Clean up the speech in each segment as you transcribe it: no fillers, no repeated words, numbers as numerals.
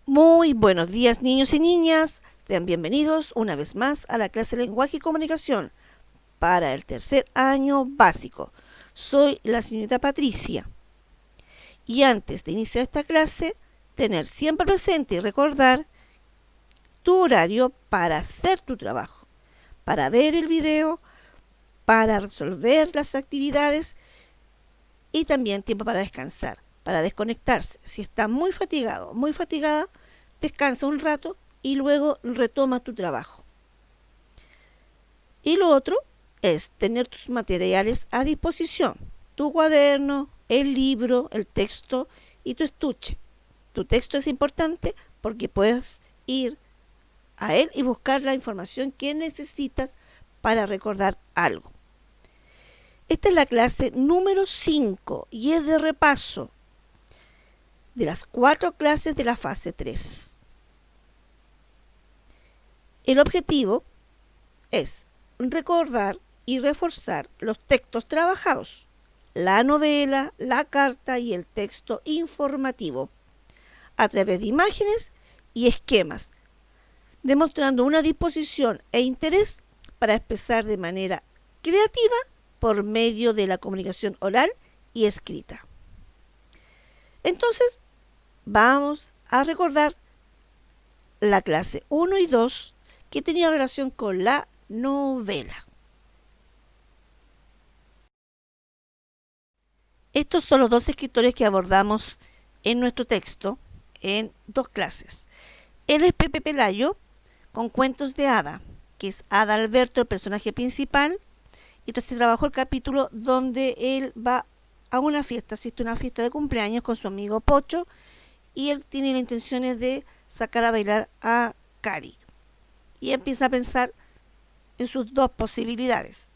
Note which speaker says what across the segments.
Speaker 1: Muy buenos días, niños y niñas. Sean bienvenidos una vez más a la clase de lenguaje y comunicación para el tercer año básico. Soy la señorita Patricia. Y antes de iniciar esta clase, tener siempre presente y recordar tu horario para hacer tu trabajo, para ver el video, para resolver las actividades y también tiempo para descansar, para desconectarse. Si estás muy fatigado, muy fatigada, descansa un rato y luego retoma tu trabajo. Y lo otro es tener tus materiales a disposición, tu cuaderno, el libro, el texto y tu estuche. Tu texto es importante porque puedes ir a él y buscar la información que necesitas para recordar algo. Esta es la clase número 5 y es de repaso de las 4 clases de la fase 3. El objetivo es recordar y reforzar los textos trabajados, la novela, la carta y el texto informativo, a través de imágenes y esquemas, demostrando una disposición e interés para expresar de manera creativa por medio de la comunicación oral y escrita. Entonces, vamos a recordar la clase 1 y 2 que tenía relación con la novela. Estos son los dos escritores que abordamos en nuestro texto en 2 clases. Él es Pepe Pelayo, con cuentos de hada, que es Ada Alberto, el personaje principal, y entonces trabajó el capítulo donde él va a una fiesta, asiste a una fiesta de cumpleaños con su amigo Pocho, y él tiene la intención de sacar a bailar a Cari. Y empieza a pensar en sus 2 posibilidades.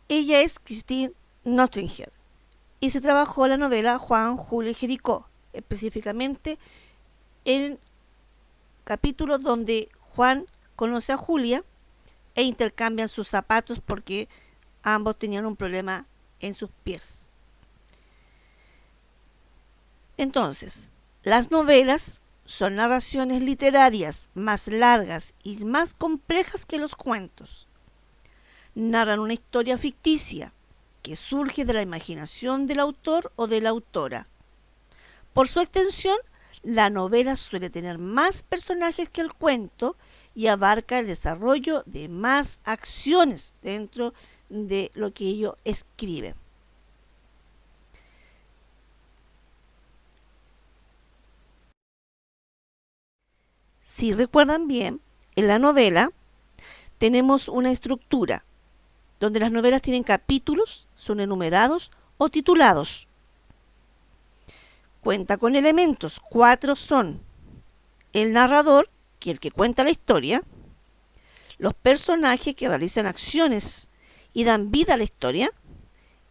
Speaker 1: Ella es Christine Nostringer y se trabajó la novela Juan, Julio y Jericó, específicamente en capítulos donde Juan conoce a Julia e intercambian sus zapatos porque ambos tenían un problema en sus pies. Entonces, las novelas son narraciones literarias más largas y más complejas que los cuentos. Narran una historia ficticia que surge de la imaginación del autor o de la autora. Por su extensión, la novela suele tener más personajes que el cuento y abarca el desarrollo de más acciones dentro de lo que ellos escriben. Si recuerdan bien, en la novela tenemos una estructura donde las novelas tienen capítulos, son enumerados o titulados. Cuenta con elementos, 4 son el narrador, que es el que cuenta la historia, los personajes que realizan acciones y dan vida a la historia,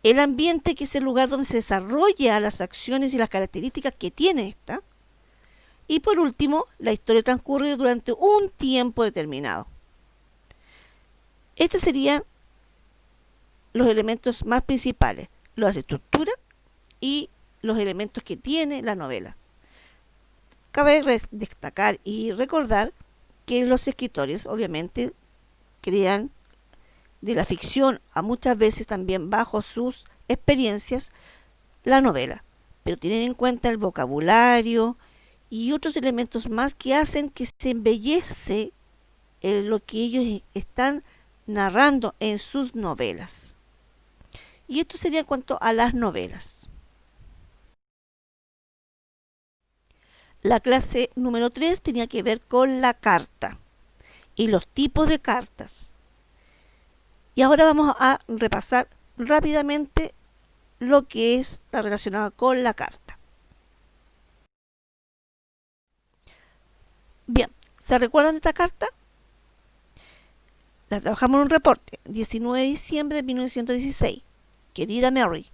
Speaker 1: el ambiente, que es el lugar donde se desarrollan las acciones y las características que tiene esta, y por último, la historia transcurre durante un tiempo determinado. Estos serían los elementos más principales, la estructura y los elementos que tiene la novela. Cabe destacar y recordar que los escritores obviamente crean de la ficción, a muchas veces también bajo sus experiencias, la novela, pero tienen en cuenta el vocabulario y otros elementos más que hacen que se embellece lo que ellos están narrando en sus novelas. Y esto sería en cuanto a las novelas. La clase número 3 tenía que ver con la carta y los tipos de cartas. Y ahora vamos a repasar rápidamente lo que está relacionado con la carta. Bien, ¿se recuerdan de esta carta? La trabajamos en un reporte, 19 de diciembre de 1916. Querida Mary,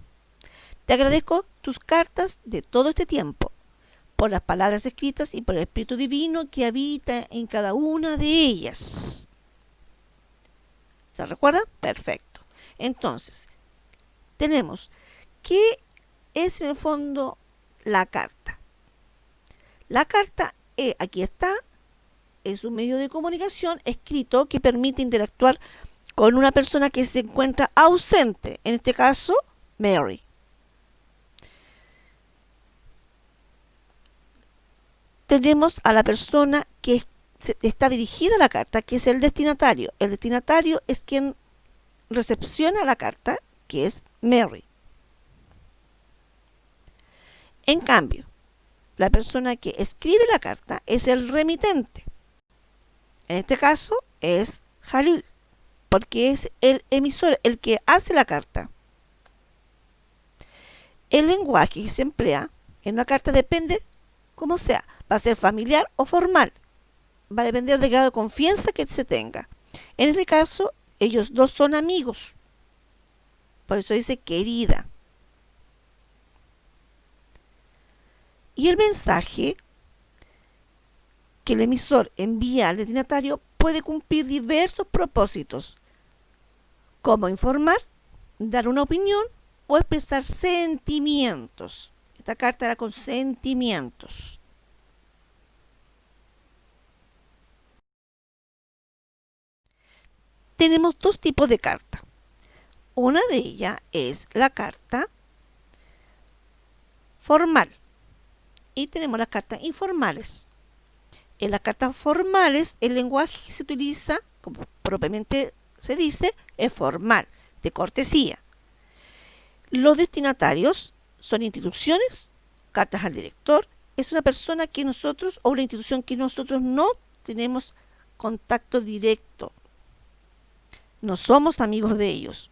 Speaker 1: te agradezco tus cartas de todo este tiempo, por las palabras escritas y por el Espíritu Divino que habita en cada una de ellas. ¿Se recuerdan? Perfecto. Entonces, tenemos, ¿qué es en el fondo la carta? La carta, aquí está, es un medio de comunicación escrito que permite interactuar con una persona que se encuentra ausente, en este caso, Mary. Tenemos a la persona que está dirigida a la carta, que es el destinatario. El destinatario es quien recepciona la carta, que es Mary. En cambio, la persona que escribe la carta es el remitente. En este caso es Jalil, porque es el emisor, el que hace la carta. El lenguaje que se emplea en una carta depende, como sea, va a ser familiar o formal. Va a depender del grado de confianza que se tenga. En este caso, ellos dos son amigos. Por eso dice querida. Y el mensaje que el emisor envía al destinatario puede cumplir diversos propósitos, como informar, dar una opinión o expresar sentimientos. Esta carta era con sentimientos. Tenemos dos tipos de carta. Una de ellas es la carta formal y tenemos las cartas informales. En las cartas formales, el lenguaje que se utiliza, como propiamente se dice, es formal, de cortesía. Los destinatarios son instituciones, cartas al director, es una persona que nosotros, o una institución que nosotros no tenemos contacto directo. No somos amigos de ellos.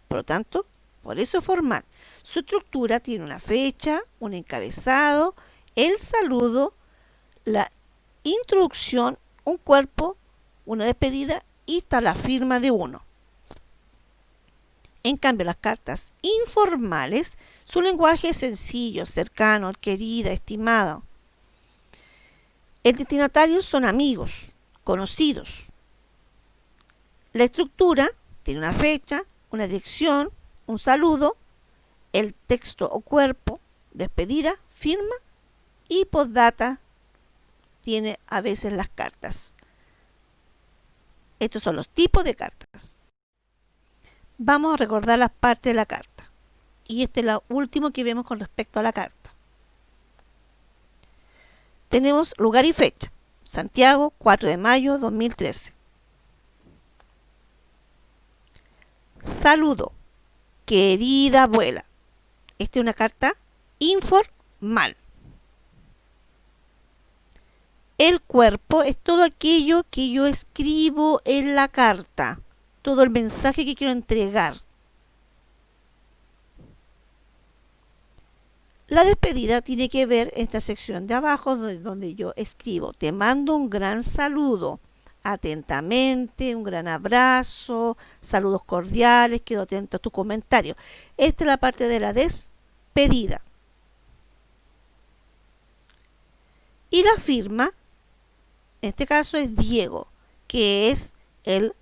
Speaker 1: Por lo tanto, por eso es formal. Su estructura tiene una fecha, un encabezado, el saludo, la introducción, un cuerpo, una despedida y está la firma de uno. En cambio, las cartas informales, su lenguaje es sencillo, cercano, querida, estimado. El destinatario son amigos, conocidos. La estructura tiene una fecha, una dirección, un saludo, el texto o cuerpo, despedida, firma y postdata tiene a veces las cartas. Estos son los tipos de cartas. Vamos a recordar las partes de la carta. Y este es lo último que vemos con respecto a la carta. Tenemos lugar y fecha. Santiago, 4 de mayo 2013. Saludo. Querida abuela. Esta es una carta informal. El cuerpo es todo aquello que yo escribo en la carta. Todo el mensaje que quiero entregar. La despedida tiene que ver en esta sección de abajo donde yo escribo. Te mando un gran saludo. Atentamente, un gran abrazo, saludos cordiales, quedo atento a tu comentario. Esta es la parte de la despedida. Y la firma, en este caso es Diego, que es el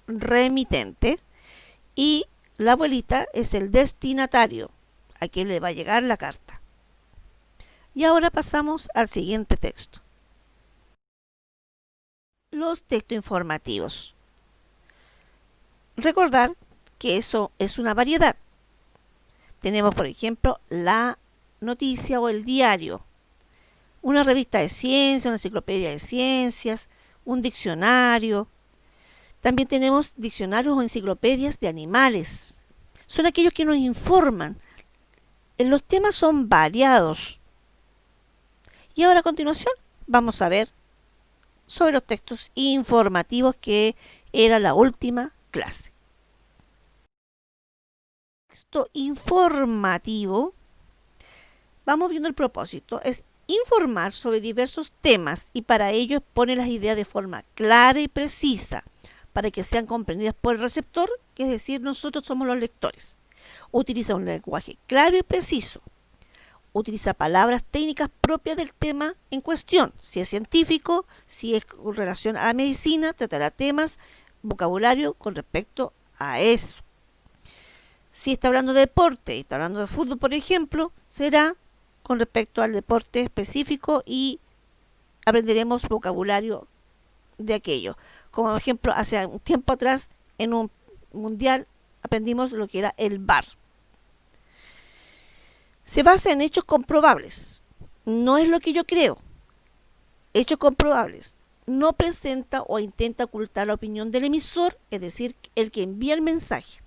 Speaker 1: remitente, y la abuelita es el destinatario, a quien le va a llegar la carta. Y ahora pasamos al siguiente texto. Los textos informativos. Recordar que eso es una variedad. Tenemos, por ejemplo, la noticia o el diario, una revista de ciencias, una enciclopedia de ciencias, un diccionario. También tenemos diccionarios o enciclopedias de animales. Son aquellos que nos informan. Los temas son variados. Y ahora a continuación vamos a ver sobre los textos informativos, que era la última clase. Texto informativo, vamos viendo el propósito, es informar sobre diversos temas y para ello expone las ideas de forma clara y precisa para que sean comprendidas por el receptor, que es decir, nosotros somos los lectores. Utiliza un lenguaje claro y preciso. Utiliza palabras técnicas propias del tema en cuestión. Si es científico, si es con relación a la medicina, tratará temas, vocabulario con respecto a eso. Si está hablando de deporte y está hablando de fútbol, por ejemplo, será con respecto al deporte específico y aprenderemos vocabulario de aquello. Como por ejemplo, hace un tiempo atrás en un mundial aprendimos lo que era el VAR. Se basa en hechos comprobables. No es lo que yo creo. Hechos comprobables. No presenta o intenta ocultar la opinión del emisor, es decir, el que envía el mensaje.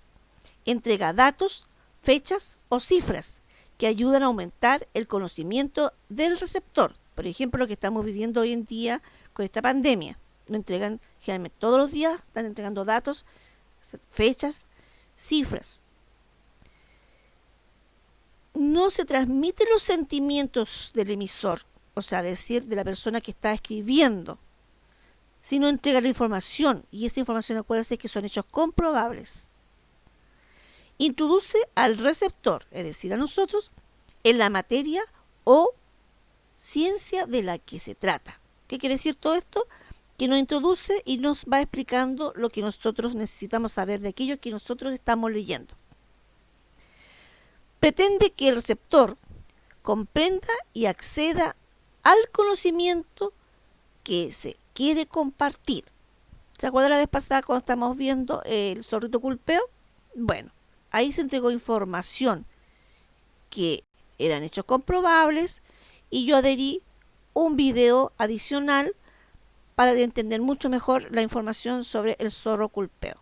Speaker 1: Entrega datos, fechas o cifras que ayudan a aumentar el conocimiento del receptor. Por ejemplo, lo que estamos viviendo hoy en día con esta pandemia. Lo entregan generalmente todos los días, están entregando datos, fechas, cifras. No se transmiten los sentimientos del emisor, o sea, decir, de la persona que está escribiendo, sino entrega la información, y esa información, acuérdense que son hechos comprobables. Introduce al receptor, es decir, a nosotros, en la materia o ciencia de la que se trata. ¿Qué quiere decir todo esto? Que nos introduce y nos va explicando lo que nosotros necesitamos saber de aquello que nosotros estamos leyendo. Pretende que el receptor comprenda y acceda al conocimiento que se quiere compartir. ¿Se acuerda la vez pasada cuando estamos viendo el zorrito culpeo? Bueno, ahí se entregó información que eran hechos comprobables y yo adherí un video adicional para entender mucho mejor la información sobre el zorro culpeo.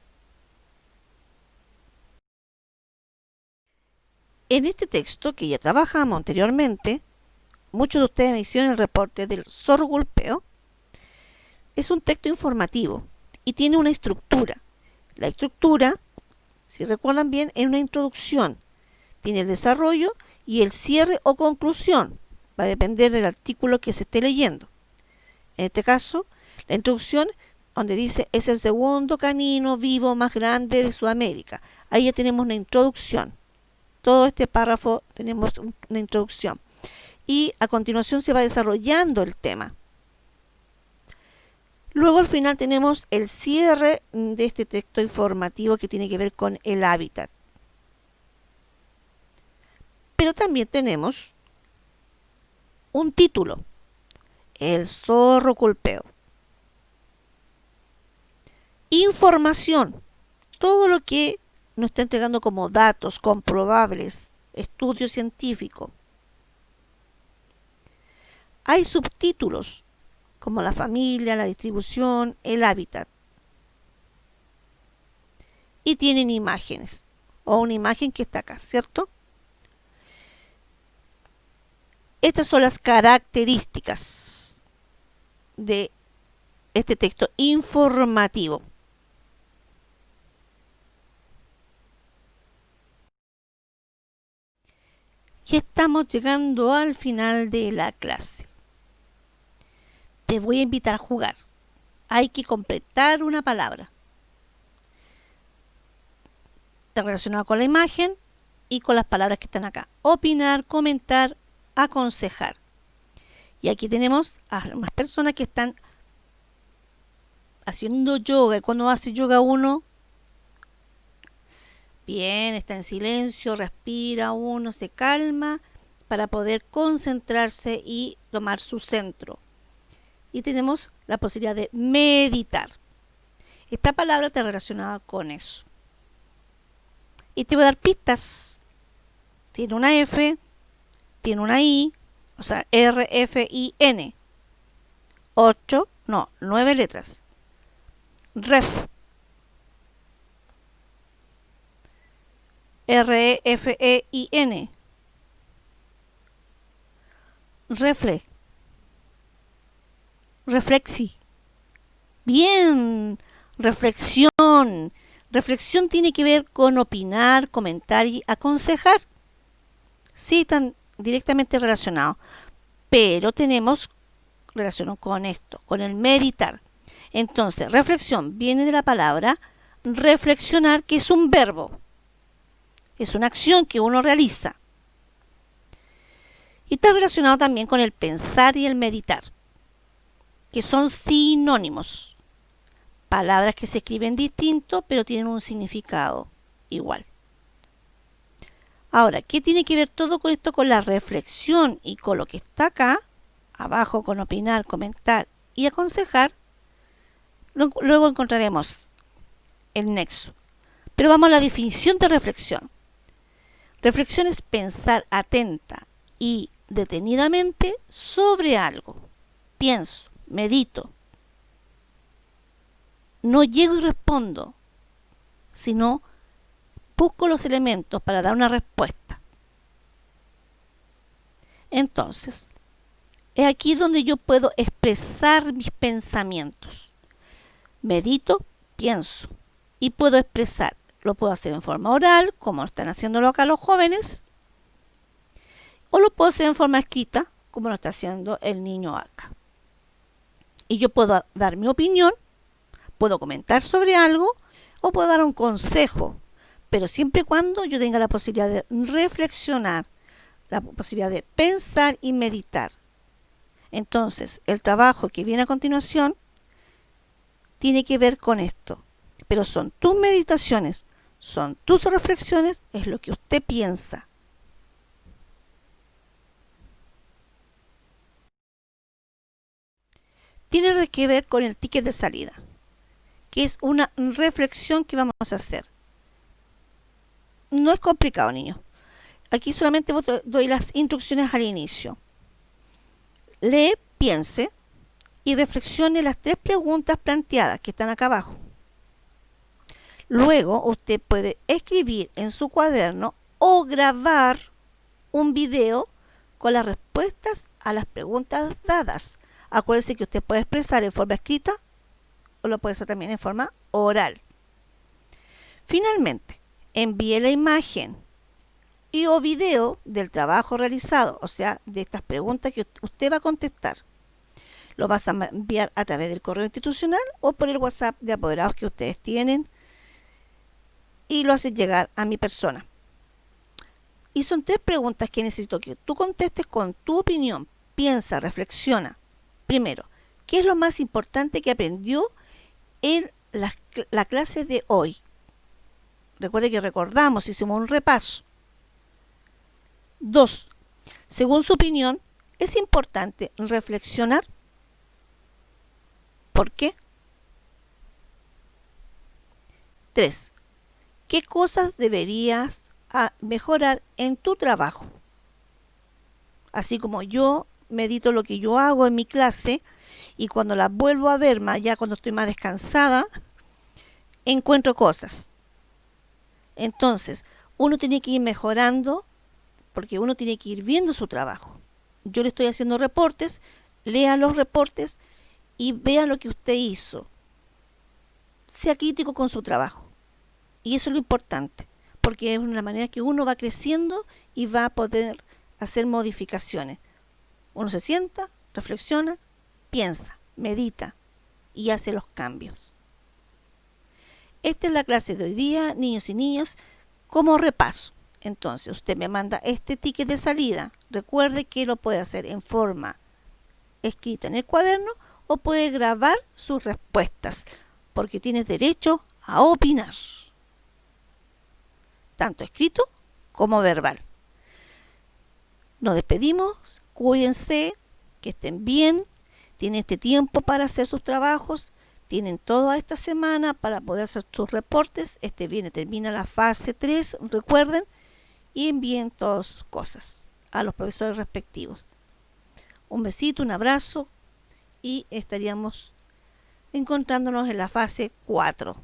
Speaker 1: En este texto que ya trabajamos anteriormente, muchos de ustedes me hicieron el reporte del zorro culpeo. Es un texto informativo y tiene una estructura. La estructura, si recuerdan bien, es una introducción. Tiene el desarrollo y el cierre o conclusión. Va a depender del artículo que se esté leyendo. En este caso, la introducción, donde dice es el segundo canino vivo más grande de Sudamérica. Ahí ya tenemos una introducción. Todo este párrafo tenemos una introducción. Y a continuación se va desarrollando el tema. Luego al final tenemos el cierre de este texto informativo que tiene que ver con el hábitat. Pero también tenemos un título, el zorro culpeo. Información, todo lo que nos está entregando como datos comprobables, estudio científico. Hay subtítulos, como la familia, la distribución, el hábitat. Y tienen imágenes, o una imagen que está acá, ¿cierto? Estas son las características de este texto informativo. Ya estamos llegando al final de la clase. Te voy a invitar a jugar. Hay que completar una palabra. Está relacionado con la imagen y con las palabras que están acá. Opinar, comentar, aconsejar. Y aquí tenemos a unas personas que están haciendo yoga. Y cuando hace yoga uno, bien, está en silencio, respira uno, se calma para poder concentrarse y tomar su centro. Y tenemos la posibilidad de meditar. Esta palabra está relacionada con eso. Y te voy a dar pistas. Tiene una F, tiene una I, o sea, R, F, I, N. 9 letras. Ref. R, F, E, I, N. Refle. Reflexi. Bien. Reflexión. Reflexión tiene que ver con opinar, comentar y aconsejar. Sí, están directamente relacionados. Pero tenemos relación con esto, con el meditar. Entonces, reflexión viene de la palabra reflexionar, que es un verbo. Es una acción que uno realiza. Y está relacionado también con el pensar y el meditar, que son sinónimos. Palabras que se escriben distinto, pero tienen un significado igual. Ahora, ¿qué tiene que ver todo con esto con la reflexión y con lo que está acá, abajo con opinar, comentar y aconsejar? Luego encontraremos el nexo. Pero vamos a la definición de reflexión. Reflexión es pensar atenta y detenidamente sobre algo. Pienso, medito. No llego y respondo, sino busco los elementos para dar una respuesta. Entonces, es aquí donde yo puedo expresar mis pensamientos. Medito, pienso y puedo expresar. Lo puedo hacer en forma oral, como están haciéndolo acá los jóvenes, o lo puedo hacer en forma escrita, como lo está haciendo el niño acá. Y yo puedo dar mi opinión, puedo comentar sobre algo o puedo dar un consejo, pero siempre y cuando yo tenga la posibilidad de reflexionar, la posibilidad de pensar y meditar. Entonces, el trabajo que viene a continuación tiene que ver con esto, pero son tus meditaciones, son tus reflexiones, es lo que usted piensa. Tiene que ver con el ticket de salida, que es una reflexión que vamos a hacer. No es complicado, niños. Aquí solamente doy las instrucciones al inicio. Lee, piense y reflexione las 3 preguntas planteadas que están acá abajo. Luego usted puede escribir en su cuaderno o grabar un video con las respuestas a las preguntas dadas. Acuérdese que usted puede expresar en forma escrita o lo puede hacer también en forma oral. Finalmente, envíe la imagen y o video del trabajo realizado, o sea, de estas preguntas que usted va a contestar. Lo vas a enviar a través del correo institucional o por el WhatsApp de apoderados que ustedes tienen y lo haces llegar a mi persona. Y son 3 preguntas que necesito que tú contestes con tu opinión. Piensa, reflexiona. Primero, ¿qué es lo más importante que aprendió en la clase de hoy? Recuerde que recordamos, hicimos un repaso. 2. Según su opinión, ¿es importante reflexionar? ¿Por qué? 3. ¿Qué cosas deberías mejorar en tu trabajo? Así como yo medito lo que yo hago en mi clase y cuando la vuelvo a ver, ya cuando estoy más descansada, encuentro cosas. Entonces, uno tiene que ir mejorando porque uno tiene que ir viendo su trabajo. Yo le estoy haciendo reportes, lea los reportes y vea lo que usted hizo. Sea crítico con su trabajo. Y eso es lo importante, porque es una manera que uno va creciendo y va a poder hacer modificaciones. Uno se sienta, reflexiona, piensa, medita y hace los cambios. Esta es la clase de hoy día, niños y niñas, como repaso. Entonces, usted me manda este ticket de salida. Recuerde que lo puede hacer en forma escrita en el cuaderno o puede grabar sus respuestas, porque tienes derecho a opinar, tanto escrito como verbal. Nos despedimos, cuídense, que estén bien, tienen este tiempo para hacer sus trabajos, tienen toda esta semana para poder hacer sus reportes. Este viernes termina la fase 3, recuerden, y envíen todas sus cosas a los profesores respectivos. Un besito, un abrazo y estaríamos encontrándonos en la fase 4.